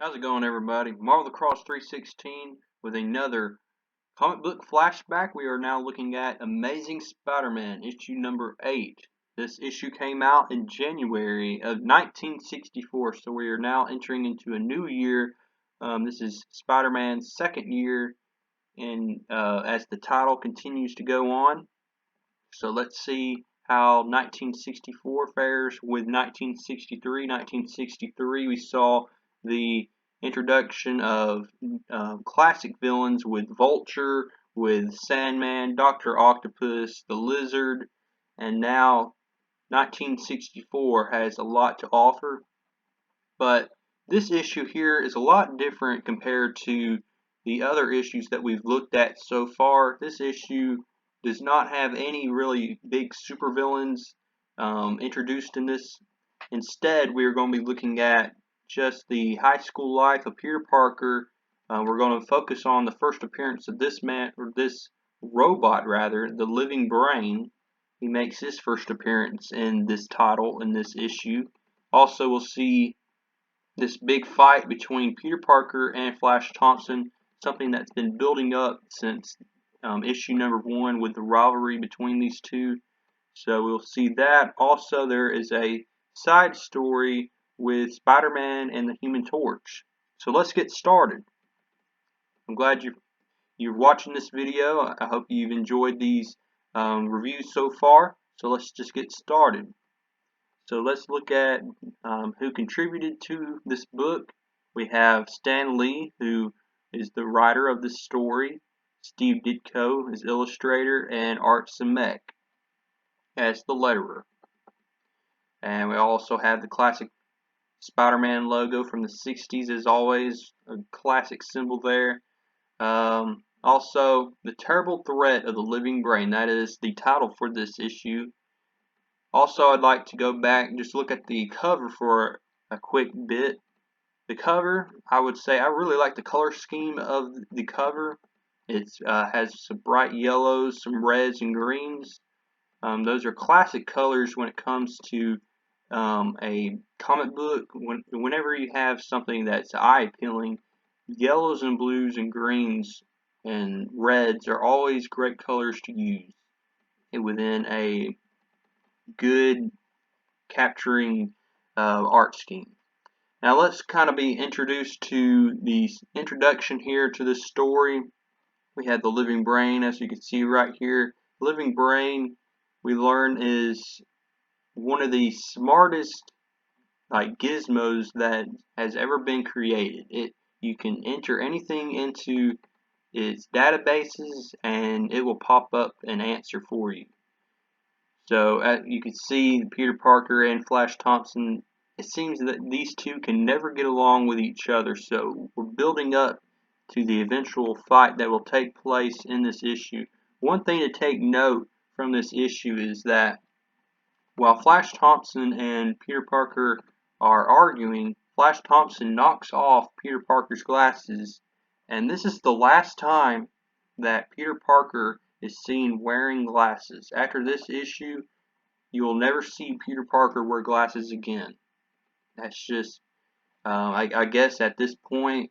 How's it going, everybody? Marvel the Cross 316 with another comic book flashback. We are now looking at Amazing Spider-Man issue number 8. This issue came out in January of 1964, so we are now entering into a new year. This is Spider-Man's second year, and as the title continues to go on. So let's see how 1964 fares with 1963. 1963, we saw the introduction of classic villains with Vulture, with Sandman, Dr. Octopus, the Lizard, and now 1964 has a lot to offer. But this issue here is a lot different compared to the other issues that we've looked at so far. This issue does not have any really big supervillains introduced in this. Instead, we're going to be looking at just the high school life of Peter Parker. We're going to focus on the first appearance of this man, or this robot rather, the Living Brain. He makes his first appearance in this title, in this issue. Also, we'll see this big fight between Peter Parker and Flash Thompson, something that's been building up since issue number 1 with the rivalry between these two. So we'll see that. Also, there is a side story with Spider-Man and the Human Torch. So let's get started. I'm glad you're watching this video. I hope you've enjoyed these reviews so far. So let's just get started. So let's look at who contributed to this book. We have Stan Lee, who is the writer of this story, Steve Ditko is illustrator, and Art Simek as the letterer. And we also have the classic Spider-Man logo from the 60s, as always, a classic symbol there. Also, The Terrible Threat of the Living Brain, that is the title for this issue. Also, I'd like to go back and just look at the cover for a quick bit. The cover, I would say, I really like the color scheme of the cover. It has some bright yellows, some reds and greens. Those are classic colors when it comes to a comic book. Whenever you have something that's eye-appealing, yellows and blues and greens and reds are always great colors to use within a good capturing art scheme. Now let's kind of be introduced to the introduction here to this story. We had the Living Brain, as you can see right here. Living Brain, we learn, is one of the smartest gizmos that has ever been created. You can enter anything into its databases and it will pop up an answer for you. So you can see Peter Parker and Flash Thompson, it seems that these two can never get along with each other. So we're building up to the eventual fight that will take place in this issue. One thing to take note from this issue is that while Flash Thompson and Peter Parker are arguing, Flash Thompson knocks off Peter Parker's glasses, and this is the last time that Peter Parker is seen wearing glasses. After this issue, you will never see Peter Parker wear glasses again. That's just, I guess at this point,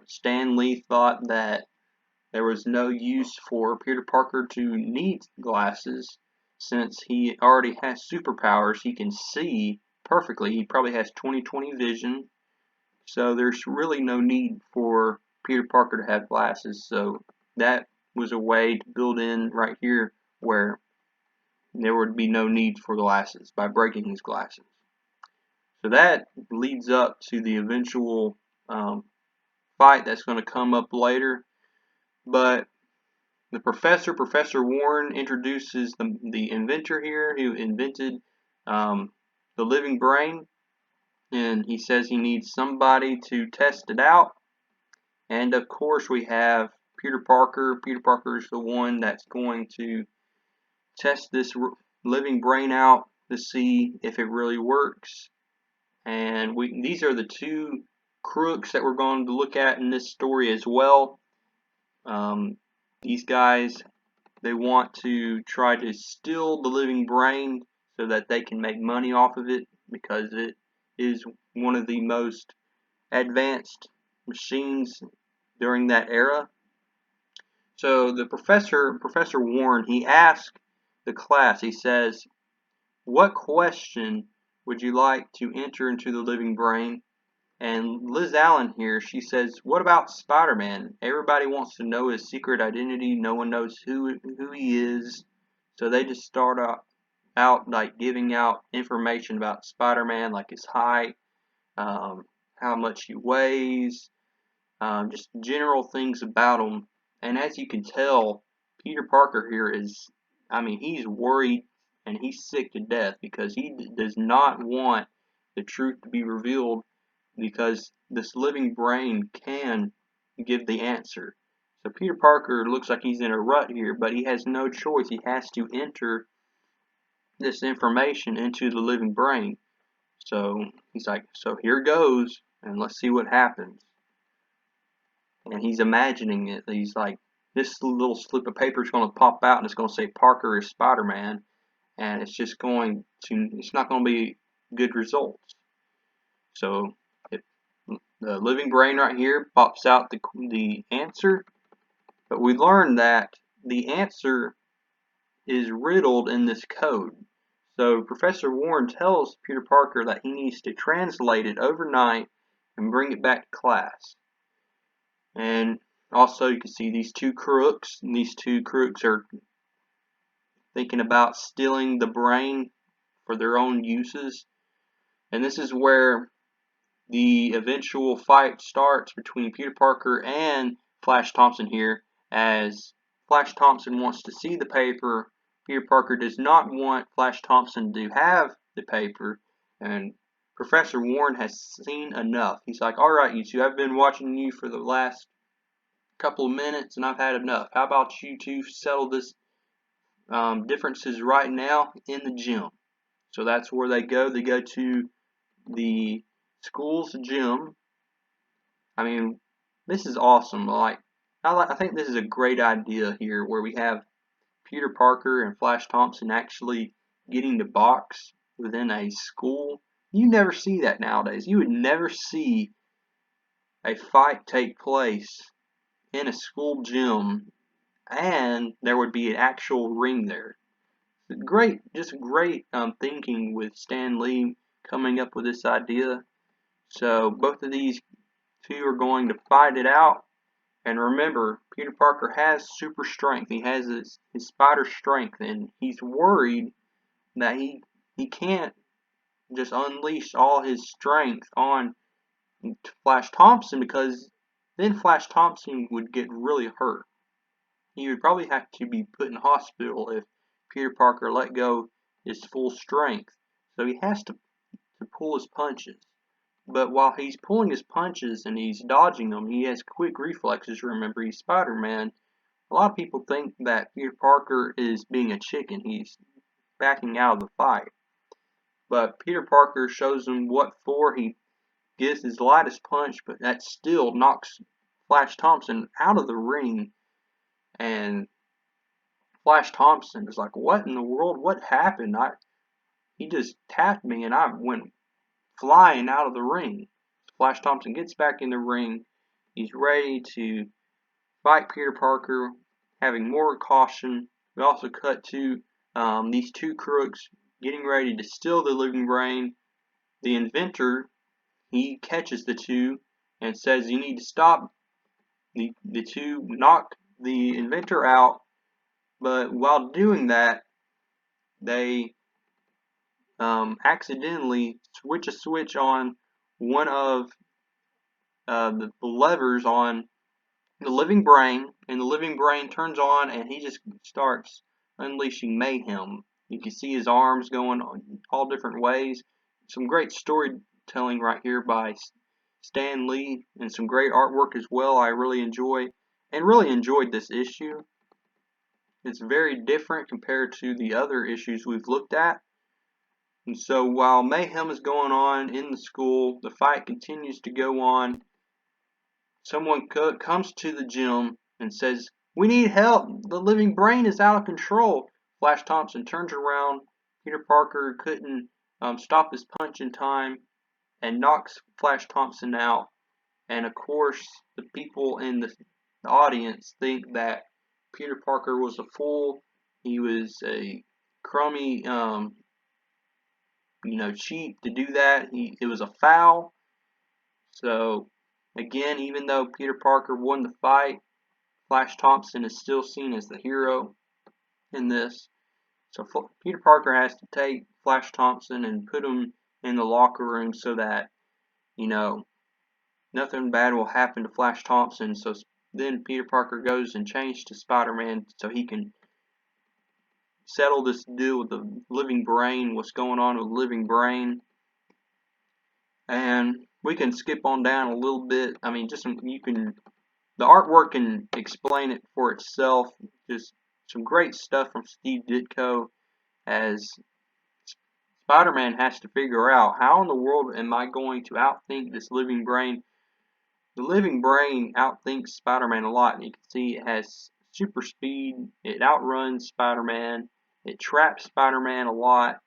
Stan Lee thought that there was no use for Peter Parker to need glasses since he already has superpowers. He can see perfectly. He probably has 20/20 vision. So there's really no need for Peter Parker to have glasses. So that was a way to build in right here where there would be no need for glasses by breaking his glasses. So that leads up to the eventual fight that's going to come up later. But the Professor Warren, introduces the inventor here who invented the Living Brain, and he says he needs somebody to test it out. And of course we have Peter Parker. Peter Parker is the one that's going to test this Living Brain out to see if it really works. And these are the two crooks that we're going to look at in this story as well. These guys, they want to try to steal the Living Brain so that they can make money off of it, because it is one of the most advanced machines during that era. So the Professor Warren, he asked the class, he says, what question would you like to enter into the living brain? And Liz Allen here, she says, what about Spider-Man? Everybody wants to know his secret identity. No one knows who he is. So they just start out like giving out information about Spider-Man, like his height, how much he weighs, just general things about him. And as you can tell, Peter Parker here is, I mean, he's worried and he's sick to death because he does not want the truth to be revealed, because this living brain can give the answer. So Peter Parker looks like he's in a rut here, but he has no choice. He has to enter this information into the living brain. So he's like, so here goes, and let's see what happens. And he's imagining it. He's like, this little slip of paper is going to pop out and it's going to say Parker is Spider-Man, and it's not going to be good results. So the living brain right here pops out the answer, but we learned that the answer is riddled in this code. So Professor Warren tells Peter Parker that he needs to translate it overnight and bring it back to class. And also you can see these two crooks, and these two crooks are thinking about stealing the brain for their own uses. And this is where the eventual fight starts between Peter Parker and Flash Thompson here, as Flash Thompson wants to see the paper. Peter Parker does not want Flash Thompson to have the paper, and Professor Warren has seen enough. He's like, alright, you two, I've been watching you for the last couple of minutes and I've had enough. How about you two settle this differences right now in the gym? So that's where they go. They go to the school's gym. I mean, this is awesome. I think this is a great idea here, where we have Peter Parker and Flash Thompson actually getting to box within a school. You never see that nowadays. You would never see a fight take place in a school gym and there would be an actual ring there. Great, just great thinking with Stan Lee coming up with this idea. So both of these two are going to fight it out. And remember, Peter Parker has super strength. He has his spider strength, and he's worried that he can't just unleash all his strength on Flash Thompson, because then Flash Thompson would get really hurt. He would probably have to be put in hospital if Peter Parker let go his full strength. So he has to pull his punches. But while he's pulling his punches and he's dodging them, he has quick reflexes. Remember, he's Spider-Man. A lot of people think that Peter Parker is being a chicken. He's backing out of the fight. But Peter Parker shows him what for. He gives his lightest punch, but that still knocks Flash Thompson out of the ring. And Flash Thompson is like, what in the world? What happened? He just tapped me and I went flying out of the ring. Flash Thompson gets back in the ring. He's ready to fight Peter Parker, having more caution. We also cut to these two crooks getting ready to steal the living brain. The inventor, he catches the two and says, you need to stop. The two knock the inventor out, but while doing that, they accidentally switch a switch on one of the levers on the living brain, and the living brain turns on and he just starts unleashing mayhem. You can see his arms going all different ways. Some great storytelling right here by Stan Lee, and some great artwork as well. I really enjoyed this issue. It's very different compared to the other issues we've looked at. And so while mayhem is going on in the school, the fight continues to go on. Someone comes to the gym and says, we need help. The living brain is out of control. Flash Thompson turns around. Peter Parker couldn't stop his punch in time and knocks Flash Thompson out. And of course, the people in the audience think that Peter Parker was a fool. He was a crummy, cheat to do that. It was a foul. So, again, even though Peter Parker won the fight, Flash Thompson is still seen as the hero in this. So Peter Parker has to take Flash Thompson and put him in the locker room so that, nothing bad will happen to Flash Thompson. So then Peter Parker goes and changes to Spider-Man so he can settle this deal with the living brain, what's going on with the living brain. And we can skip on down a little bit. I mean, the artwork can explain it for itself. Just some great stuff from Steve Ditko as Spider-Man has to figure out, how in the world am I going to outthink this living brain? The living brain outthinks Spider-Man a lot. And you can see it has super speed. It outruns Spider-Man. It traps Spider-Man a lot.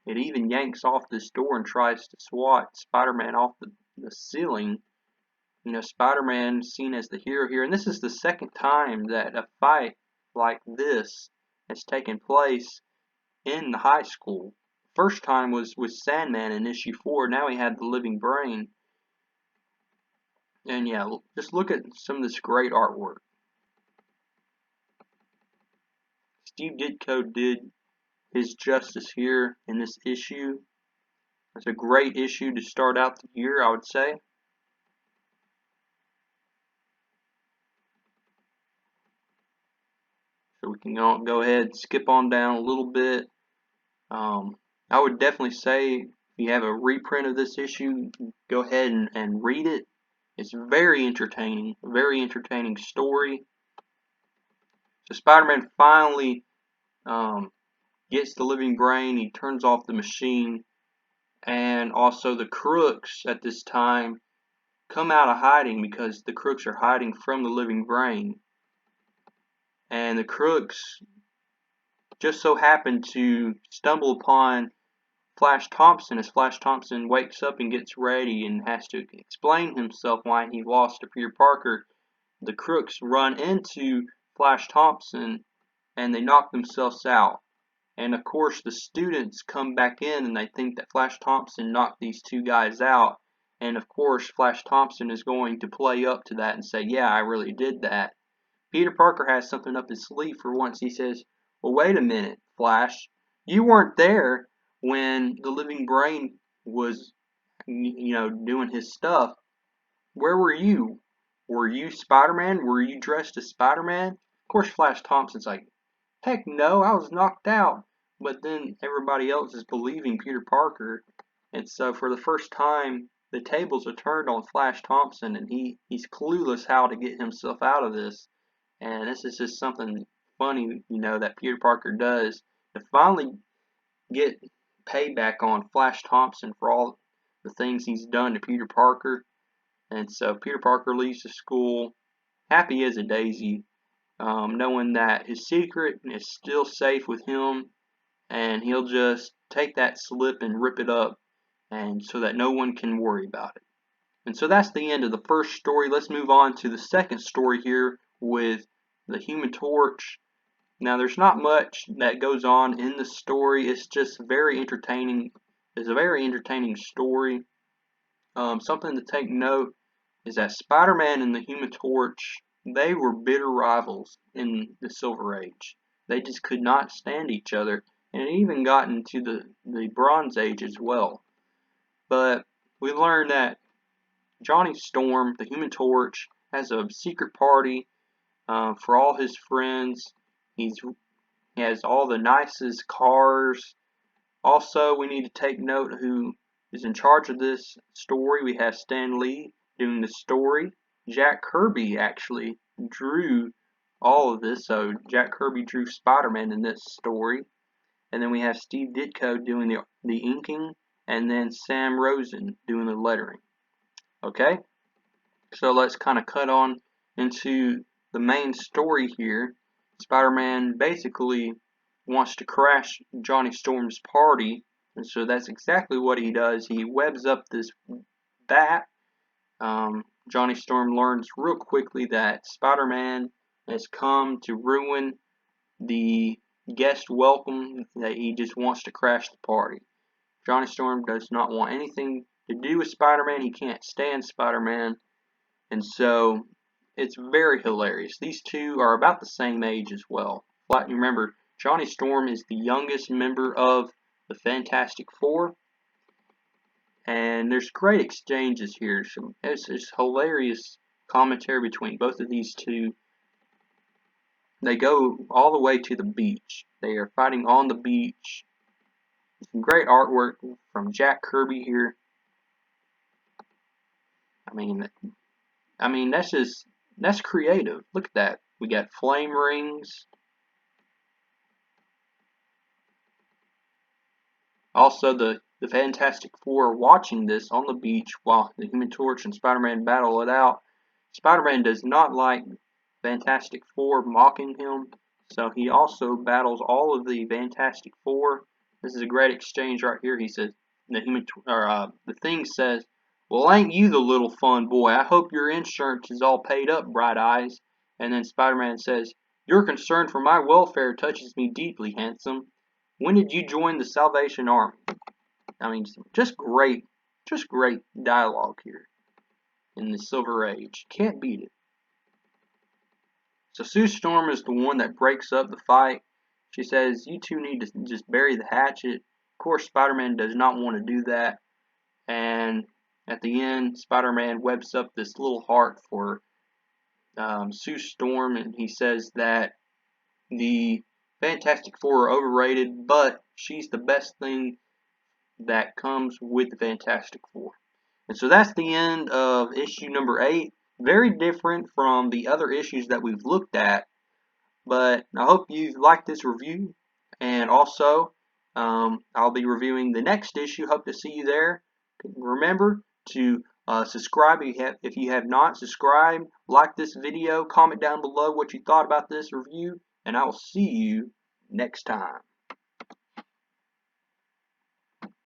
It even yanks off this door and tries to swat Spider-Man off the ceiling. Spider-Man is seen as the hero here. And this is the second time that a fight like this has taken place in the high school. First time was with Sandman in issue 4. Now he had the living brain. And yeah, just look at some of this great artwork. Steve Ditko did his justice here in this issue. It's a great issue to start out the year, I would say. So we can go ahead and skip on down a little bit. I would definitely say if you have a reprint of this issue, go ahead and read it. It's very entertaining story. So Spider-Man finally gets the living brain. He turns off the machine, and also the crooks at this time come out of hiding because the crooks are hiding from the living brain. And the crooks just so happen to stumble upon Flash Thompson as Flash Thompson wakes up and gets ready and has to explain himself why he lost to Peter Parker. The crooks run into Flash Thompson and they knock themselves out. And of course the students come back in and they think that Flash Thompson knocked these two guys out. And of course Flash Thompson is going to play up to that and say, yeah, I really did that. Peter Parker has something up his sleeve for once. He says, well, wait a minute, Flash. You weren't there when the living brain was, doing his stuff. Where were you? Were you Spider-Man? Were you dressed as Spider-Man? Of course, Flash Thompson's like, heck no, I was knocked out. But then everybody else is believing Peter Parker. And so for the first time, the tables are turned on Flash Thompson, and he's clueless how to get himself out of this. And this is just something funny, that Peter Parker does to finally get payback on Flash Thompson for all the things he's done to Peter Parker. And so Peter Parker leaves the school happy as a daisy, knowing that his secret is still safe with him, and he'll just take that slip and rip it up, and so that no one can worry about it. And so that's the end of the first story. Let's move on to the second story here with the Human Torch. Now, there's not much that goes on in the story. It's just very entertaining. It's a very entertaining story. Something to take note is that Spider-Man and the Human Torch, they were bitter rivals in the Silver Age. They just could not stand each other, and it even got into the Bronze Age as well. But we learned that Johnny Storm, the Human Torch, has a secret party for all his friends. He has all the nicest cars. Also, we need to take note who is in charge of this story. We have Stan Lee doing the story. Jack Kirby actually drew all of this. So Jack Kirby drew Spider-Man in this story. And then we have Steve Ditko doing the inking. And then Sam Rosen doing the lettering. Okay? So let's kind of cut on into the main story here. Spider-Man basically wants to crash Johnny Storm's party, and so that's exactly what he does. He webs up this bat, Johnny Storm learns real quickly that Spider-Man has come to ruin the guest welcome, that he just wants to crash the party. Johnny Storm does not want anything to do with Spider-Man. He can't stand Spider-Man. And so it's very hilarious. These two are about the same age as well. You remember, Johnny Storm is the youngest member of the Fantastic Four. And there's great exchanges here. It's hilarious commentary between both of these two. They go all the way to the beach. They are fighting on the beach. Some great artwork from Jack Kirby here. I mean that's creative. Look at that. We got flame rings. Also, the Fantastic Four are watching this on the beach while the Human Torch and Spider-Man battle it out. Spider-Man does not like Fantastic Four mocking him, so he also battles all of the Fantastic Four. This is a great exchange right here. He says, the Thing says, "Well, ain't you the little fun boy? I hope your insurance is all paid up, Bright Eyes." And then Spider-Man says, "Your concern for my welfare touches me deeply, handsome. When did you join the Salvation Army?" I mean, just great dialogue here in the Silver Age. Can't beat it. So Sue Storm is the one that breaks up the fight. She says, "You two need to just bury the hatchet." Of course, Spider-Man does not want to do that. And at the end, Spider-Man webs up this little heart for Sue Storm, and he says that the Fantastic Four are overrated, but she's the best thing that comes with the Fantastic Four. And so that's the end of issue number 8. Very different from the other issues that we've looked at, but I hope you liked this review. And also, I'll be reviewing the next issue. Hope to see you there. Remember to subscribe if you have not subscribed. Like this video. Comment down below what you thought about this review. And I will see you next time.